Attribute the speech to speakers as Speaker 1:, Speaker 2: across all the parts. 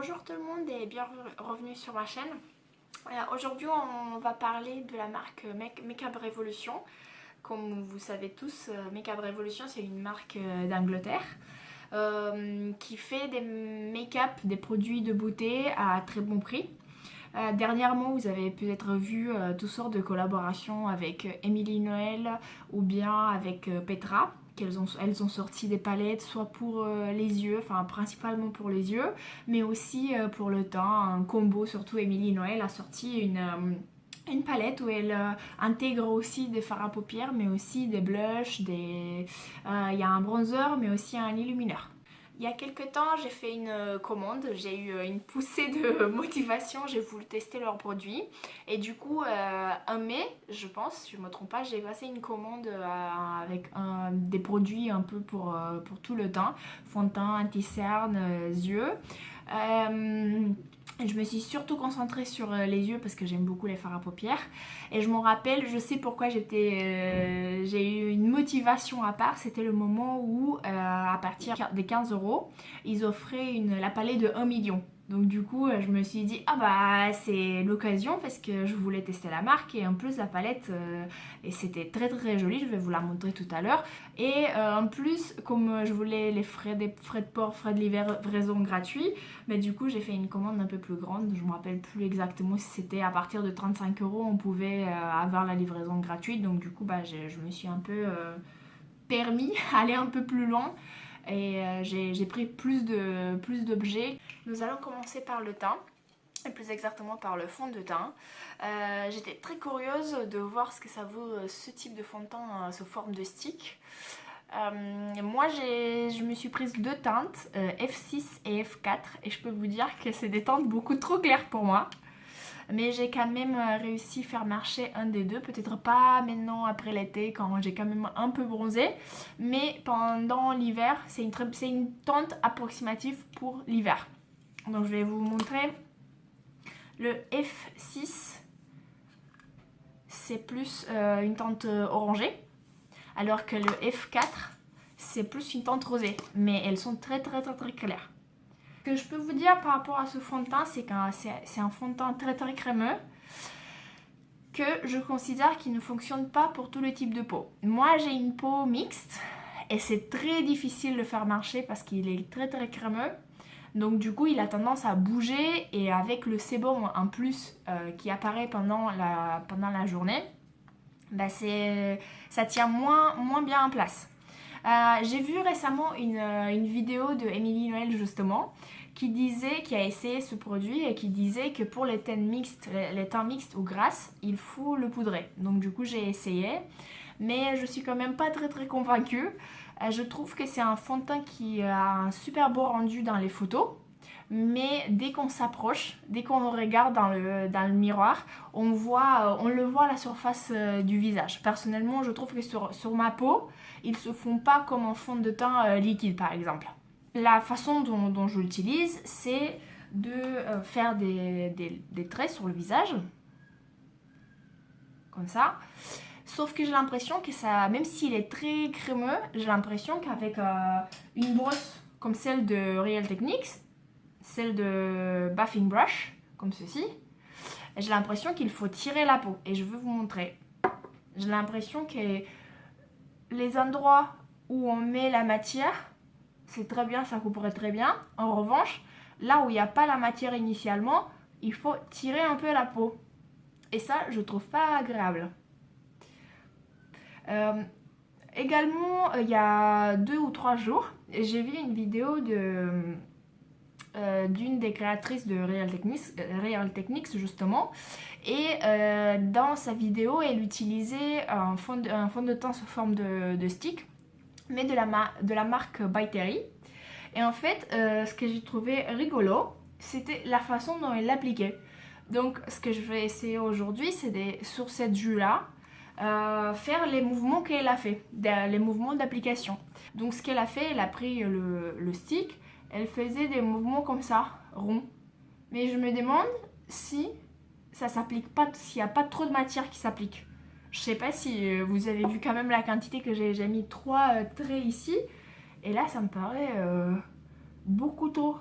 Speaker 1: Bonjour tout le monde et bienvenue sur ma chaîne. Aujourd'hui on va parler de la marque Makeup Revolution. Comme vous savez tous, Makeup Revolution c'est une marque d'Angleterre qui fait des make-up, des produits de beauté à très bon prix. Dernièrement, vous avez peut-être vu toutes sortes de collaborations avec Emily Noël ou bien avec Petra. Elles ont sorti des palettes soit pour les yeux, enfin principalement pour les yeux, mais aussi pour le teint, un combo. Surtout Emily Noël a sorti une palette où elle intègre aussi des fards à paupières, mais aussi des blushs, il y a un bronzer, mais aussi un illumineur. Il y a quelques temps, j'ai fait une commande, j'ai eu une poussée de motivation, j'ai voulu tester leurs produits. Et du coup, en mai, je pense, si je ne me trompe pas, j'ai passé une commande avec des produits un peu pour tout le teint. Fond de teint, anti-cerne, yeux. Je me suis surtout concentrée sur les yeux parce que j'aime beaucoup les fards à paupières. Et je m'en rappelle, je sais pourquoi j'ai eu une motivation à part. C'était le moment où, à partir des 15 €, ils offraient la palette de 1 million. Donc du coup, je me suis dit, ah bah c'est l'occasion parce que je voulais tester la marque. Et en plus, la palette, et c'était très très joli, je vais vous la montrer tout à l'heure. Et en plus, comme je voulais des frais de port, frais de livraison gratuits, mais du coup j'ai fait une commande un peu plus grande. Je me rappelle plus exactement si c'était à partir de 35 € on pouvait avoir la livraison gratuite. Donc du coup je me suis un peu permis aller un peu plus loin et j'ai pris plus d'objets. Nous allons commencer par le teint, et plus exactement par le fond de teint. J'étais très curieuse de voir ce que ça vaut ce type de fond de teint sous forme de stick. Moi je me suis prise deux teintes, F6 et F4, et je peux vous dire que c'est des teintes beaucoup trop claires pour moi. Mais j'ai quand même réussi à faire marcher un des deux, peut-être pas maintenant après l'été quand j'ai quand même un peu bronzé, mais pendant l'hiver, c'est une teinte approximative pour l'hiver. Donc je vais vous montrer le F6, c'est plus une teinte orangée, alors que le F4 c'est plus une teinte rosée, mais elles sont très claires. Ce que je peux vous dire par rapport à ce fond de teint, c'est que c'est un fond de teint très crémeux que je considère qu'il ne fonctionne pas pour tous les types de peau. Moi j'ai une peau mixte et c'est très difficile de faire marcher parce qu'il est très crémeux. Donc du coup il a tendance à bouger, et avec le sébum en plus qui apparaît pendant la journée, ça tient moins bien en place. J'ai vu récemment une vidéo de Emily Noël justement qui a essayé ce produit et qui disait que pour les teints mixtes ou grasses, il faut le poudrer. Donc du coup j'ai essayé, mais je suis quand même pas très convaincue. Je trouve que c'est un fond de teint qui a un super beau rendu dans les photos, mais dès qu'on s'approche, dès qu'on regarde dans le miroir, on le voit à la surface du visage. Personnellement, je trouve que sur ma peau, ils se font pas comme un fond de teint liquide par exemple. La façon dont je l'utilise, c'est de faire des traits sur le visage, comme ça. Sauf que j'ai l'impression que ça, même s'il est très crémeux, j'ai l'impression qu'avec une brosse comme celle de Real Techniques, celle de Buffing Brush, comme ceci, j'ai l'impression qu'il faut tirer la peau. Et je vais vous montrer. J'ai l'impression que les endroits où on met la matière, c'est très bien, ça couperait très bien. En revanche, là où il n'y a pas la matière initialement, il faut tirer un peu la peau. Et ça, je trouve pas agréable. Également, il y a 2 ou 3 jours, j'ai vu une vidéo d'une des créatrices de Real Techniques justement, et dans sa vidéo elle utilisait un fond de teint sous forme de stick, mais de la marque By Terry. Et en fait ce que j'ai trouvé rigolo, c'était la façon dont elle l'appliquait. Donc ce que je vais essayer aujourd'hui, c'est sur cette jus là faire les mouvements qu'elle a fait, les mouvements d'application. Donc ce qu'elle a fait, elle a pris le stick, elle faisait des mouvements comme ça, ronds. Mais je me demande si ça s'applique pas, s'il n'y a pas trop de matière qui s'applique. Je sais pas si vous avez vu quand même la quantité que j'ai mis 3 traits ici. Et là ça me paraît beaucoup trop.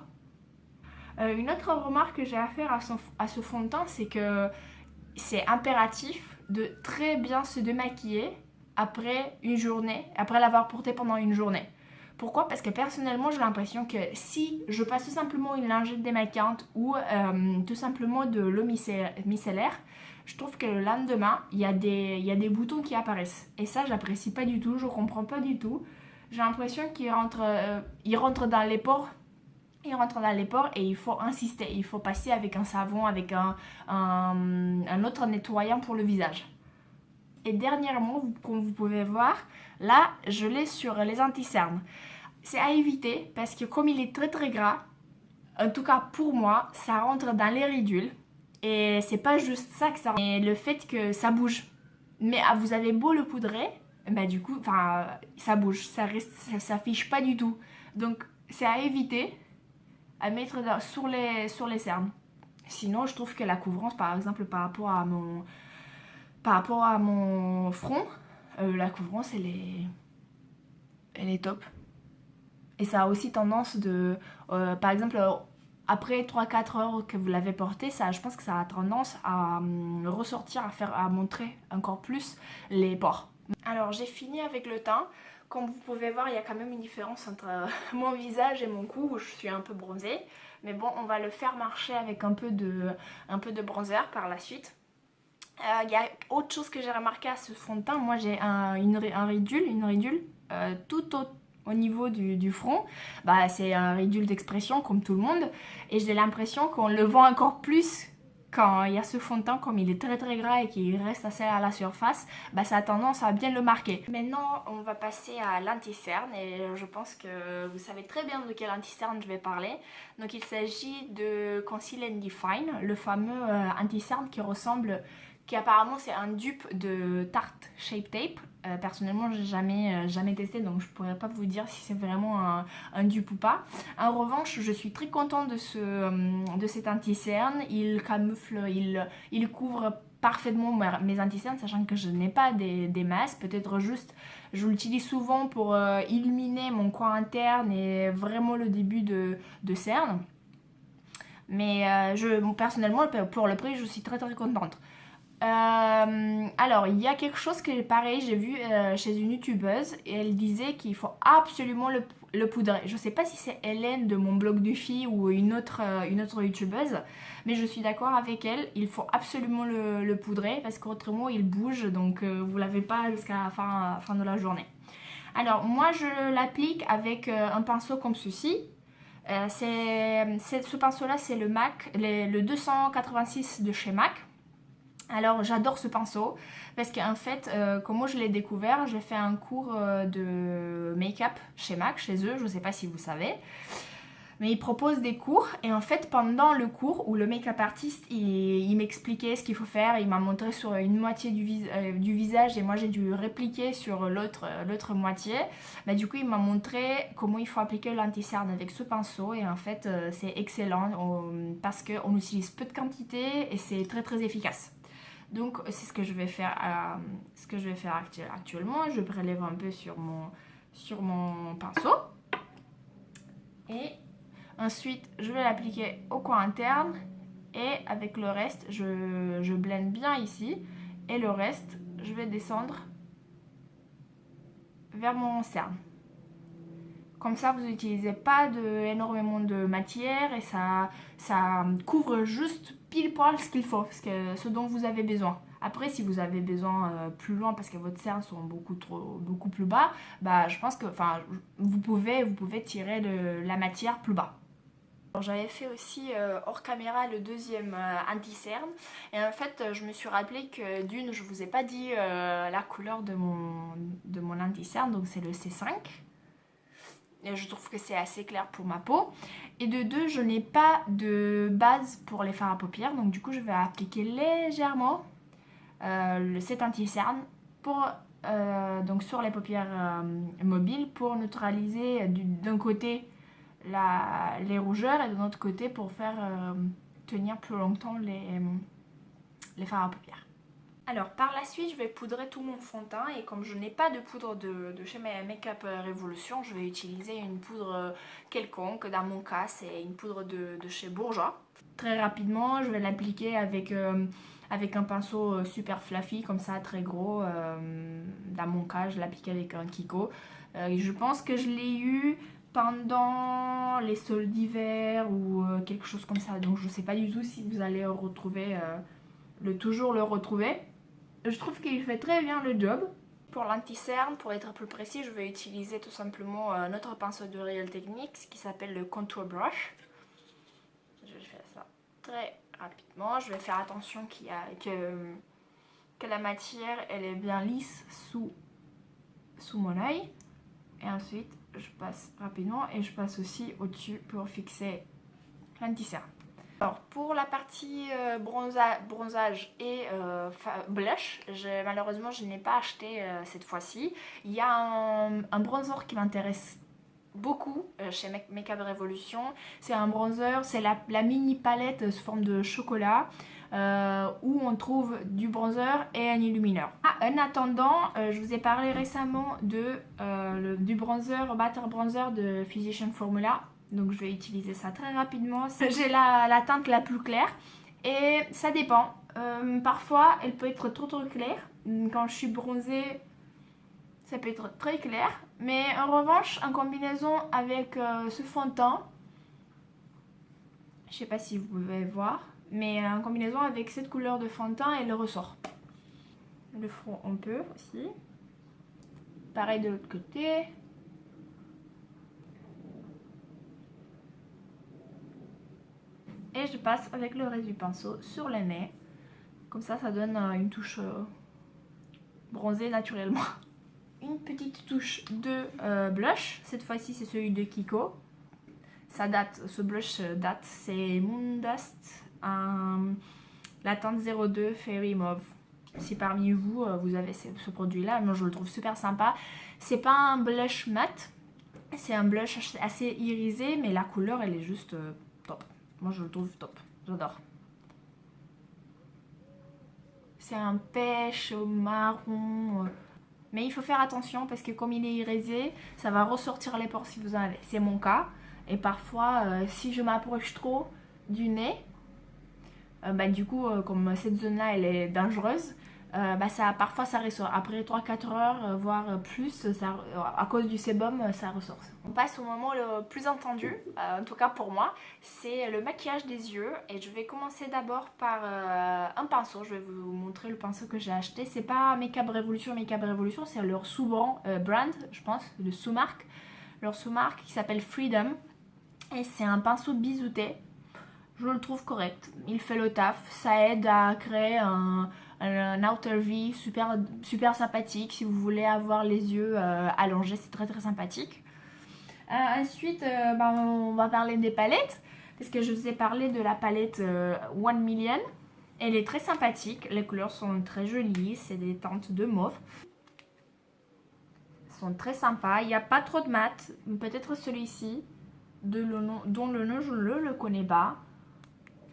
Speaker 1: Une autre remarque que j'ai à faire à ce fond de teint, c'est que c'est impératif de très bien se démaquiller après une journée, après l'avoir porté pendant une journée. Pourquoi? Parce que personnellement, j'ai l'impression que si je passe tout simplement une lingette démaquillante ou tout simplement de l'eau micellaire, je trouve que le lendemain, il y a des boutons qui apparaissent. Et ça, j'apprécie pas du tout, je comprends pas du tout. J'ai l'impression qu'il rentre dans les pores. Il rentre dans les pores et il faut insister. Il faut passer avec un savon, avec un autre nettoyant pour le visage. Et dernièrement, comme vous pouvez voir, là, je l'ai sur les anti-cernes. C'est à éviter parce que comme il est très très gras, en tout cas pour moi, ça rentre dans les ridules. Et c'est pas juste ça que ça rentre, mais le fait que ça bouge. Mais vous avez beau le poudrer, bah du coup, ça bouge, ça reste, ça fiche pas du tout. Donc c'est à éviter à mettre sur les cernes. Sinon, je trouve que la couvrance, par exemple, par rapport à mon front, la couvrance, elle est top. Et ça a aussi tendance par exemple, après 3-4 heures que vous l'avez porté, ça, je pense que ça a tendance à ressortir, à montrer encore plus les pores. Alors, j'ai fini avec le teint. Comme vous pouvez voir, il y a quand même une différence entre mon visage et mon cou où je suis un peu bronzée. Mais bon, on va le faire marcher avec un peu de bronzer par la suite. Il y a autre chose que j'ai remarqué à ce fond de teint. Moi, j'ai une ridule tout au niveau du front. C'est un ridule d'expression comme tout le monde. Et j'ai l'impression qu'on le voit encore plus quand il y a ce fond de teint, comme il est très très gras et qu'il reste assez à la surface, ça a tendance à bien le marquer. Maintenant, on va passer à l'anti-cerne et je pense que vous savez très bien de quel anti-cerne je vais parler. Donc il s'agit de Conceal and Define, le fameux anti-cerne qui apparemment c'est un dupe de Tarte Shape Tape. Personnellement, j'ai jamais testé, donc je pourrais pas vous dire si c'est vraiment un dupe ou pas. En revanche, je suis très contente de cet anti-cerne. Il camoufle, il couvre parfaitement mes anti-cernes, sachant que je n'ai pas des masses. Peut-être juste, je l'utilise souvent pour illuminer mon coin interne et vraiment le début de cerne. Mais personnellement, pour le prix, je suis très très contente. Alors, il y a quelque chose que pareil, j'ai vu chez une youtubeuse et elle disait qu'il faut absolument le poudrer. Je sais pas si c'est Hélène de mon blog du Fi ou une autre youtubeuse, mais je suis d'accord avec elle, il faut absolument le poudrer parce qu'autrement il bouge, donc vous l'avez pas jusqu'à la fin de la journée. Alors, moi je l'applique avec un pinceau comme ceci. Ce pinceau là, c'est le 286 de chez MAC. Alors j'adore ce pinceau parce qu'en fait, comment je l'ai découvert, j'ai fait un cours de make-up chez MAC, chez eux, je ne sais pas si vous savez. Mais ils proposent des cours et en fait pendant le cours où le make-up artiste il m'expliquait ce qu'il faut faire, il m'a montré sur une moitié du visage et moi j'ai dû répliquer sur l'autre moitié. Du coup il m'a montré comment il faut appliquer l'anti-cerne avec ce pinceau et en fait c'est excellent parce qu'on utilise peu de quantité et c'est très très efficace. Donc c'est ce que je vais faire actuellement. Je prélève un peu sur mon pinceau. Et ensuite, je vais l'appliquer au coin interne. Et avec le reste, je blende bien ici. Et le reste, je vais descendre vers mon cerne. Comme ça, vous n'utilisez pas énormément de matière et ça couvre juste pile poil ce qu'il faut, ce dont vous avez besoin. Après, si vous avez besoin plus loin parce que votre cernes sont beaucoup plus bas, je pense que vous pouvez tirer la matière plus bas. J'avais fait aussi hors caméra le deuxième anti-cerne et en fait je me suis rappelé que d'une, je vous ai pas dit la couleur de mon anti-cerne, donc c'est le C5. Et je trouve que c'est assez clair pour ma peau. Et de deux, je n'ai pas de base pour les fards à paupières. Donc du coup, je vais appliquer légèrement cet anti-cerne donc sur les paupières mobiles pour neutraliser d'un côté les rougeurs et de l'autre côté pour faire tenir plus longtemps les fards à paupières. Alors par la suite je vais poudrer tout mon fond de teint et comme je n'ai pas de poudre de chez Makeup Revolution, je vais utiliser une poudre quelconque. Dans mon cas c'est une poudre de chez Bourjois. Très rapidement je vais l'appliquer avec un pinceau super fluffy comme ça, très gros. Dans mon cas je l'applique avec un Kiko. Je pense que je l'ai eu pendant les soldes d'hiver ou quelque chose comme ça, donc je sais pas du tout si vous allez retrouver toujours le retrouver. Je trouve qu'il fait très bien le job. Pour l'anti-cerne, pour être plus précis, je vais utiliser tout simplement notre pinceau de Real Techniques qui s'appelle le Contour Brush. Je vais faire ça très rapidement. Je vais faire attention que la matière elle est bien lisse sous mon œil. Et ensuite, je passe rapidement et je passe aussi au-dessus pour fixer l'anti-cerne. Alors pour la partie bronzage et blush, malheureusement je n'ai pas acheté cette fois-ci. Il y a un bronzer qui m'intéresse beaucoup chez Makeup Revolution. C'est un bronzer, c'est la mini palette sous forme de chocolat où on trouve du bronzer et un illumineur. En attendant, je vous ai parlé récemment du bronzer, Butter Bronzer de Physician Formula. Donc je vais utiliser ça très rapidement. J'ai la teinte la plus claire et ça dépend. Parfois elle peut être trop claire. Quand je suis bronzée, ça peut être très clair. Mais en revanche, en combinaison avec ce fond de teint, je sais pas si vous pouvez voir, mais en combinaison avec cette couleur de fond de teint, elle ressort. Le front on peut aussi. Pareil de l'autre côté. Et je passe avec le reste du pinceau sur le nez. Comme ça, ça donne une touche bronzée naturellement. Une petite touche de blush. Cette fois-ci, c'est celui de Kiko. Ça date, ce blush date. C'est Moondust, la teinte 02 Fairy Mauve. Si parmi vous, vous avez ce produit-là, moi je le trouve super sympa. C'est pas un blush mat. C'est un blush assez irisé, mais la couleur, elle est juste top. Moi je le trouve top, j'adore. C'est un pêche marron. Mais il faut faire attention parce que comme il est irisé, ça va ressortir les pores si vous en avez. C'est mon cas. Et parfois, si je m'approche trop du nez, du coup, comme cette zone-là, elle est dangereuse, parfois ça ressort. Après 3-4 heures, voire plus, à cause du sébum, ça ressort. On passe au moment le plus attendu, en tout cas pour moi, c'est le maquillage des yeux. Et je vais commencer d'abord par un pinceau. Je vais vous montrer le pinceau que j'ai acheté. C'est pas Makeup Revolution, c'est leur sous-brand brand, je pense, de sous-marque. Leur sous-marque qui s'appelle Freedom. Et c'est un pinceau biseauté. Je le trouve correct. Il fait le taf. Ça aide à créer un outer V super sympathique. Si vous voulez avoir les yeux allongés, c'est très très sympathique. Ensuite, on va parler des palettes. Parce que je vous ai parlé de la palette 1 Million. Elle est très sympathique. Les couleurs sont très jolies. C'est des teintes de mauve. Elles sont très sympas. Il n'y a pas trop de mat. Peut-être celui-ci, dont le nom je ne le connais pas.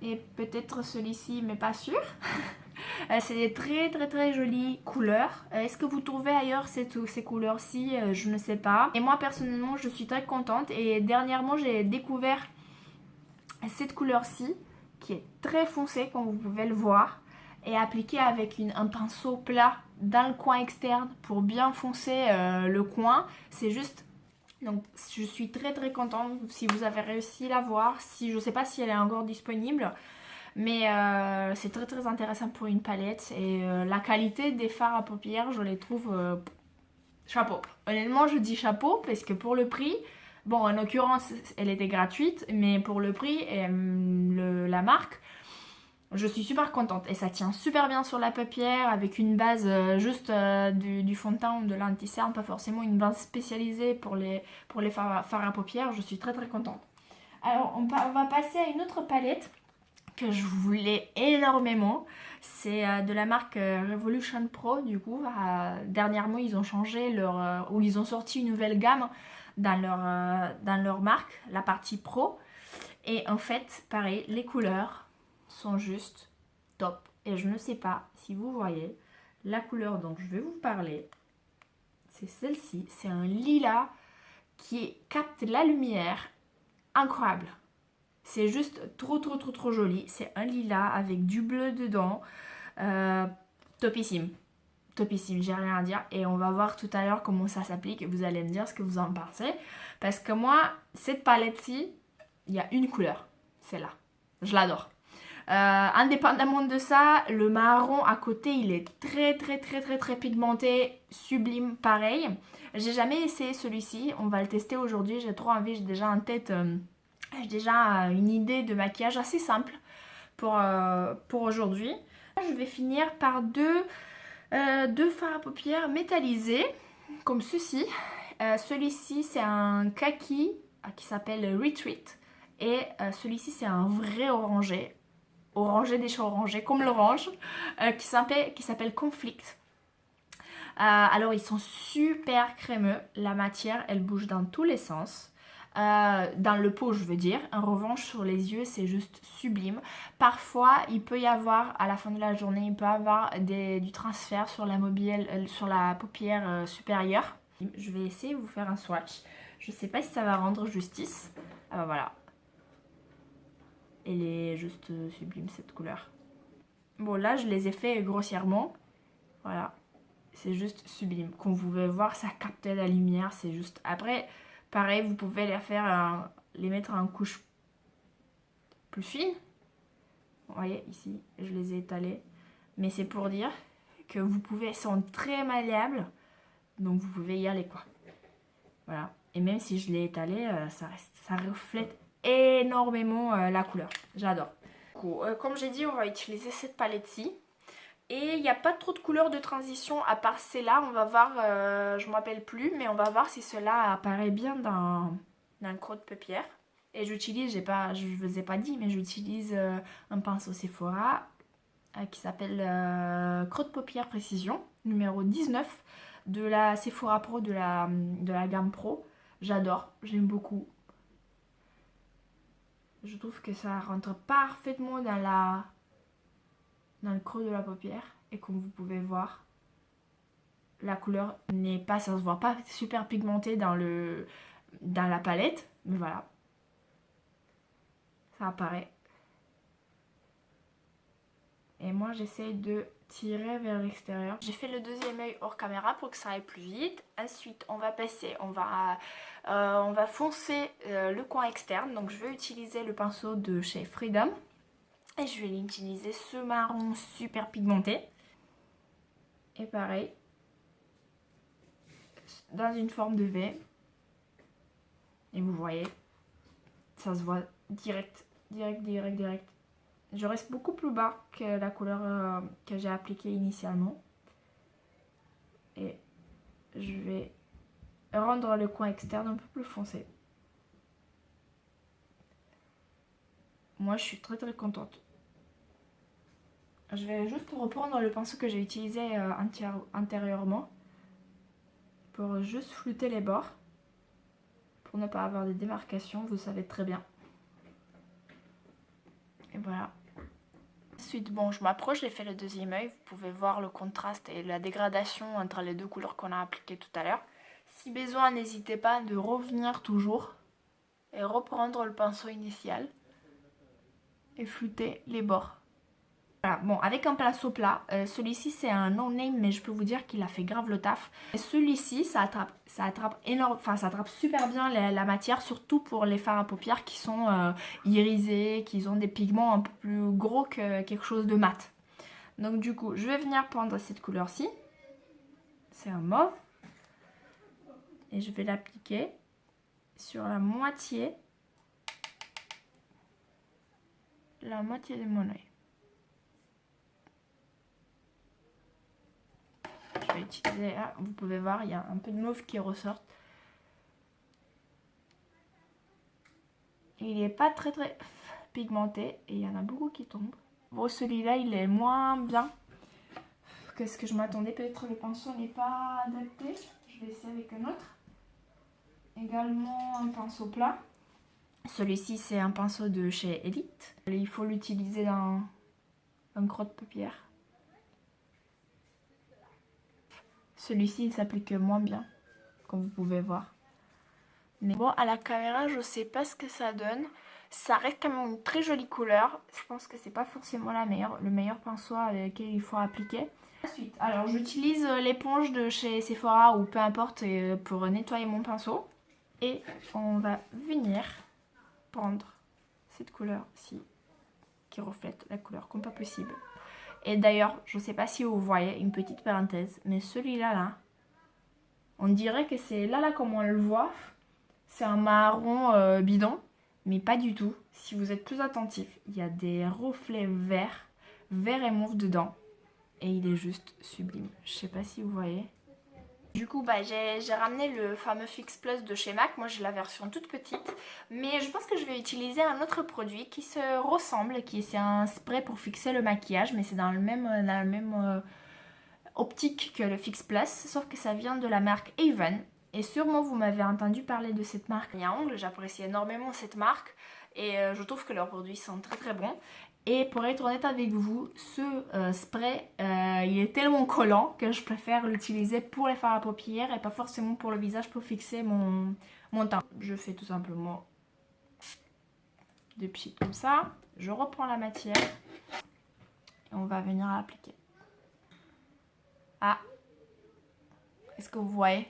Speaker 1: Et peut-être celui-ci, mais pas sûr. C'est des très très très jolies couleurs. Est-ce que vous trouvez ailleurs ces couleurs-ci? Je ne sais pas. Et moi personnellement, je suis très contente. Et dernièrement, j'ai découvert cette couleur-ci, qui est très foncée, comme vous pouvez le voir. Et appliquée avec un pinceau plat dans le coin externe pour bien foncer le coin. C'est juste... Donc je suis très très contente si vous avez réussi à la voir. Je ne sais pas si elle est encore disponible, mais c'est très très intéressant pour une palette. Et la qualité des fards à paupières, je les trouve chapeau. Honnêtement, je dis chapeau parce que pour le prix, bon en l'occurrence elle était gratuite, mais pour le prix et la marque, je suis super contente et ça tient super bien sur la paupière avec une base juste du fond de teint ou de l'anti-cerne, pas forcément une base spécialisée pour les fards à paupières. Je suis très très contente. Alors on va passer à une autre palette que je voulais énormément. C'est de la marque Revolution Pro. Du coup, dernièrement ils ont changé ou ils ont sorti une nouvelle gamme dans leur marque, la partie Pro. Et en fait, pareil, les couleurs sont juste top. Et je ne sais pas si vous voyez, La couleur dont je vais vous parler, c'est celle-ci. C'est un lilas qui capte la lumière. Incroyable. C'est juste trop joli. C'est un lilas avec du bleu dedans. Topissime. Topissime, j'ai rien à dire. Et on va voir tout à l'heure comment ça s'applique. Vous allez me dire ce que vous en pensez. Parce que moi, cette palette-ci, il y a une couleur. C'est là. Je l'adore. Indépendamment de ça, le marron à côté, il est très pigmenté, sublime, pareil. J'ai jamais essayé celui-ci, on va le tester aujourd'hui, j'ai trop envie, j'ai déjà en tête, j'ai déjà une idée de maquillage assez simple pour aujourd'hui. Je vais finir par deux fards à paupières métallisés, comme ceci. Celui-ci, c'est un kaki qui s'appelle Retreat, et celui-ci, c'est un vrai orangé. Orangé des champs orangés, comme l'orange, qui s'appelle Conflict. Alors ils sont super crémeux, la matière elle bouge dans tous les sens, dans le pot je veux dire, en revanche sur les yeux c'est juste sublime. Parfois il peut y avoir, à la fin de la journée, il peut y avoir du transfert sur sur la paupière supérieure. Je vais essayer de vous faire un swatch, je sais pas si ça va rendre justice. Ah bah voilà. Elle est juste sublime cette couleur. Bon là je les ai fait grossièrement. Voilà. C'est juste sublime. Comme vous pouvez voir ça capte la lumière. C'est juste... Après pareil vous pouvez les mettre en couche plus fine. Vous voyez ici je les ai étalés. Mais c'est pour dire que vous pouvez... Elles sont très malléables. Donc vous pouvez y aller quoi. Voilà. Et même si je l'ai étalé ça reflète énormément la couleur. J'adore. Comme j'ai dit, on va utiliser cette palette-ci. Et il n'y a pas trop de couleurs de transition à part celle-là. On va voir, je ne me rappelle plus, mais on va voir si cela apparaît bien dans le creux de paupière. Et j'utilise, je ne vous ai pas dit, mais j'utilise un pinceau Sephora qui s'appelle creux de paupière précision, numéro 19 de la Sephora Pro, de la gamme Pro. J'adore, j'aime beaucoup. Je trouve que ça rentre parfaitement dans le creux de la paupière. Et comme vous pouvez voir, la couleur n'est pas, ça se voit pas super pigmenté dans la palette. Mais voilà. Ça apparaît. Et moi j'essaye de tirer vers l'extérieur. J'ai fait le deuxième œil hors caméra pour que ça aille plus vite. Ensuite on va passer, on va foncer le coin externe. Donc je vais utiliser le pinceau de chez Freedom. Et je vais utiliser ce marron super pigmenté. Et pareil, dans une forme de V. Et vous voyez, ça se voit direct. Je reste beaucoup plus bas que la couleur que j'ai appliquée initialement. Et je vais rendre le coin externe un peu plus foncé. Moi je suis très contente. Je vais juste reprendre le pinceau que j'ai utilisé antérieurement pour juste flouter les bords, pour ne pas avoir de démarcations, vous savez très bien. Et voilà. Ensuite, bon, je m'approche, j'ai fait le deuxième œil, vous pouvez voir le contraste et la dégradation entre les deux couleurs qu'on a appliquées tout à l'heure. Si besoin, n'hésitez pas de revenir toujours et reprendre le pinceau initial et flouter les bords. Voilà, bon, avec un pinceau plat, celui-ci c'est un no-name, mais je peux vous dire qu'il a fait grave le taf. Celui-ci, ça attrape super bien la matière, surtout pour les fards à paupières qui sont irisés, qui ont des pigments un peu plus gros que quelque chose de mat. Donc du coup, je vais venir prendre cette couleur-ci. C'est un mauve. Et je vais l'appliquer sur la moitié de mon œil. Je vais utiliser, là, vous pouvez voir, il y a un peu de mauve qui ressort. Il n'est pas très pigmenté et il y en a beaucoup qui tombent. Bon, celui-là, il est moins bien que ce que je m'attendais. Peut-être le pinceau n'est pas adapté. Je vais essayer avec un autre. Également un pinceau plat. Celui-ci, c'est un pinceau de chez Elite. Il faut l'utiliser dans un creux de paupière. Celui-ci il s'applique moins bien, comme vous pouvez voir. Mais bon, à la caméra, je sais pas ce que ça donne. Ça reste quand même une très jolie couleur. Je pense que c'est pas forcément le meilleur pinceau avec lequel il faut appliquer. Ensuite, alors j'utilise l'éponge de chez Sephora ou peu importe pour nettoyer mon pinceau. Et on va venir prendre cette couleur-ci qui reflète la couleur comme pas possible. Et d'ailleurs, je sais pas si vous voyez, une petite parenthèse, mais celui-là, là, on dirait que c'est là comme on le voit. C'est un marron bidon, mais pas du tout. Si vous êtes plus attentif, il y a des reflets verts, vert et mauve dedans. Et il est juste sublime. Je sais pas si vous voyez. Du coup, j'ai ramené le fameux Fix Plus de chez MAC. Moi, j'ai la version toute petite. Mais je pense que je vais utiliser un autre produit qui se ressemble. C'est un spray pour fixer le maquillage. Mais c'est dans le même optique que le Fix Plus. Sauf que ça vient de la marque Avon. Et sûrement, vous m'avez entendu parler de cette marque à ongles. J'apprécie énormément cette marque. Et je trouve que leurs produits sont très très bons. Et pour être honnête avec vous, ce spray, il est tellement collant que je préfère l'utiliser pour les fards à paupières et pas forcément pour le visage pour fixer mon teint. Je fais tout simplement des pchits comme ça. Je reprends la matière et on va venir l'appliquer. Ah, est-ce que vous voyez ?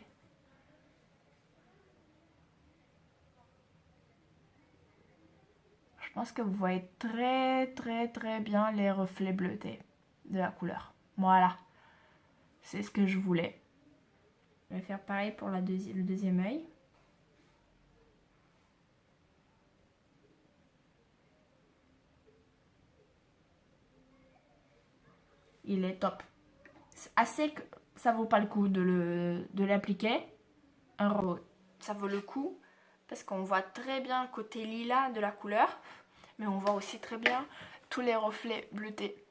Speaker 1: Je pense que vous voyez très très très bien les reflets bleutés de la couleur. Voilà, c'est ce que je voulais. Je vais faire pareil pour le deuxième œil. Il est top. C'est assez que ça vaut pas le coup de l'appliquer. Ça vaut le coup parce qu'on voit très bien le côté lilas de la couleur. Mais on voit aussi très bien tous les reflets bleutés.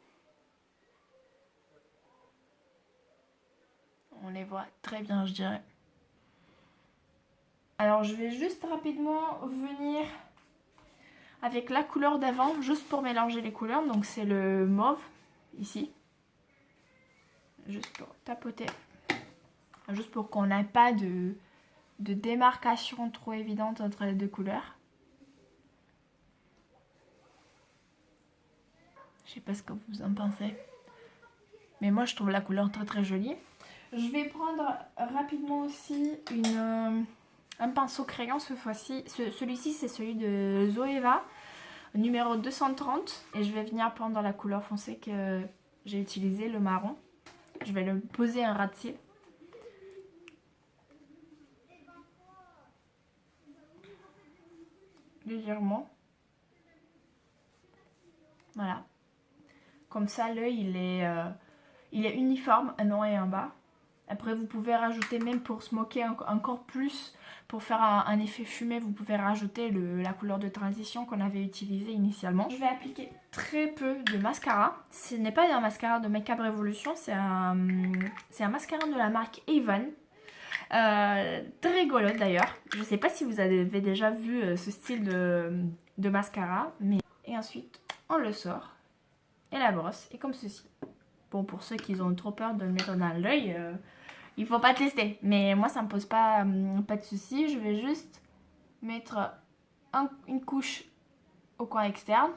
Speaker 1: On les voit très bien, je dirais. Alors je vais juste rapidement venir avec la couleur d'avant, juste pour mélanger les couleurs. Donc c'est le mauve, ici. Juste pour tapoter. Juste pour qu'on n'ait pas de démarcation trop évidente entre les deux couleurs. Je sais pas ce que vous en pensez. Mais moi je trouve la couleur très très jolie. Je vais prendre rapidement aussi un pinceau crayon cette fois-ci. Celui-ci c'est celui de Zoeva, numéro 230. Et je vais venir prendre la couleur foncée que j'ai utilisée, le marron. Je vais le poser un ras de cils. Légèrement. Voilà. Comme ça l'œil il est uniforme, un haut et un bas. Après vous pouvez rajouter, même pour smoker encore plus, pour faire un effet fumé, vous pouvez rajouter la couleur de transition qu'on avait utilisée initialement. Je vais appliquer très peu de mascara. Ce n'est pas un mascara de Make Up Revolution, c'est un mascara de la marque Avon. Très rigolo d'ailleurs. Je ne sais pas si vous avez déjà vu ce style de mascara. Et ensuite on le sort et la brosse est comme ceci. Bon, pour ceux qui ont trop peur de le mettre dans l'œil, il faut pas tester. Mais moi ça me pose pas de soucis. Je vais juste mettre une couche au coin externe.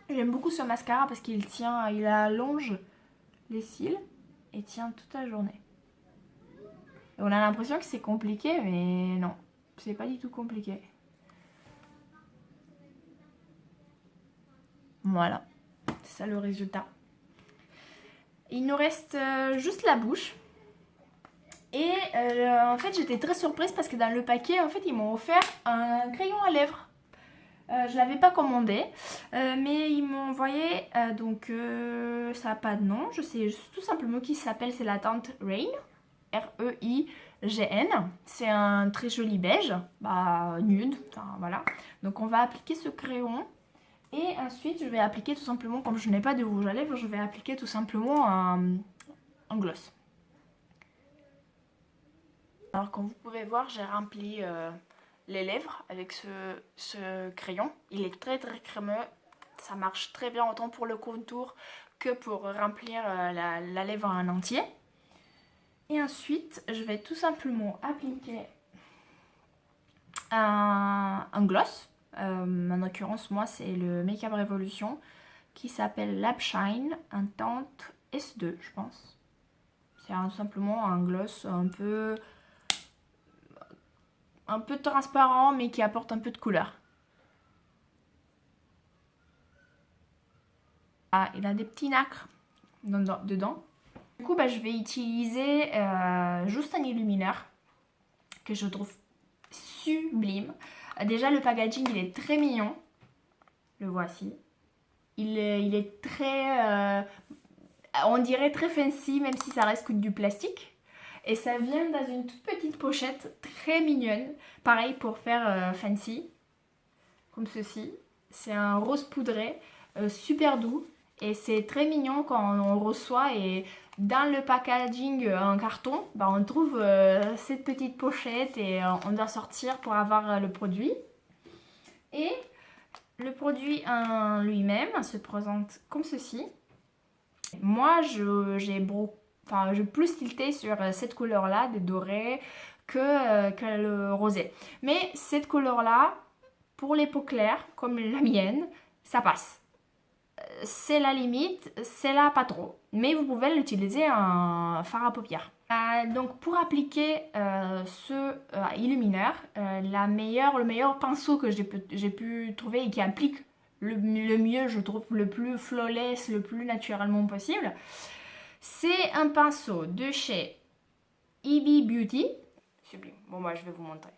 Speaker 1: J'aime beaucoup ce mascara parce il allonge les cils et tient toute la journée. Et on a l'impression que c'est compliqué, mais non, c'est pas du tout compliqué. Voilà, c'est ça le résultat. Il nous reste juste la bouche. Et en fait j'étais très surprise parce que dans le paquet en fait ils m'ont offert un crayon à lèvres. Je l'avais pas commandé, mais ils m'ont envoyé, donc ça n'a pas de nom, je sais tout simplement qui s'appelle, c'est la teinte Reign, R-E-I-G-N. C'est un très joli beige, nude, enfin voilà. Donc on va appliquer ce crayon. Et ensuite, je vais appliquer tout simplement, comme je n'ai pas de rouge à lèvres, je vais appliquer tout simplement un gloss. Alors comme vous pouvez voir, j'ai rempli les lèvres avec ce crayon. Il est très très crémeux, ça marche très bien autant pour le contour que pour remplir la lèvre en entier. Et ensuite, je vais tout simplement appliquer un gloss. En l'occurrence, moi, c'est le Make Up Revolution qui s'appelle Lab Shine, un teinte S2, je pense. C'est tout simplement un gloss un peu transparent, mais qui apporte un peu de couleur. Ah, il a des petits nacres dedans. Du coup, je vais utiliser juste un illuminateur que je trouve sublime. Déjà, le packaging, il est très mignon. Le voici. Il est très... on dirait très fancy, même si ça reste que du plastique. Et ça vient dans une toute petite pochette très mignonne. Pareil pour faire fancy. Comme ceci. C'est un rose poudré, super doux. Et c'est très mignon quand on reçoit. Et dans le packaging en carton, on trouve cette petite pochette et on doit sortir pour avoir le produit. Et le produit en lui-même se présente comme ceci. Moi, je plus tilté sur cette couleur-là, des dorés, que le rosé. Mais cette couleur-là, pour les peaux claires, comme la mienne, ça passe. C'est la limite, c'est là pas trop. Mais vous pouvez l'utiliser en fard à paupières. Donc pour appliquer ce illuminateur, le meilleur pinceau que j'ai pu trouver et qui applique le mieux, je trouve, le plus flawless, le plus naturellement possible, c'est un pinceau de chez EB Beauty. Sublime. Bon, moi je vais vous montrer.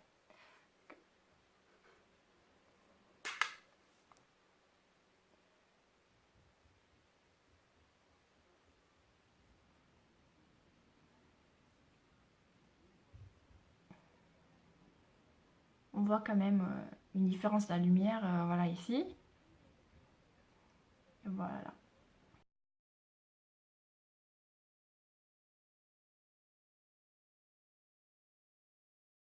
Speaker 1: On voit quand même une différence de la lumière, voilà ici. Et voilà.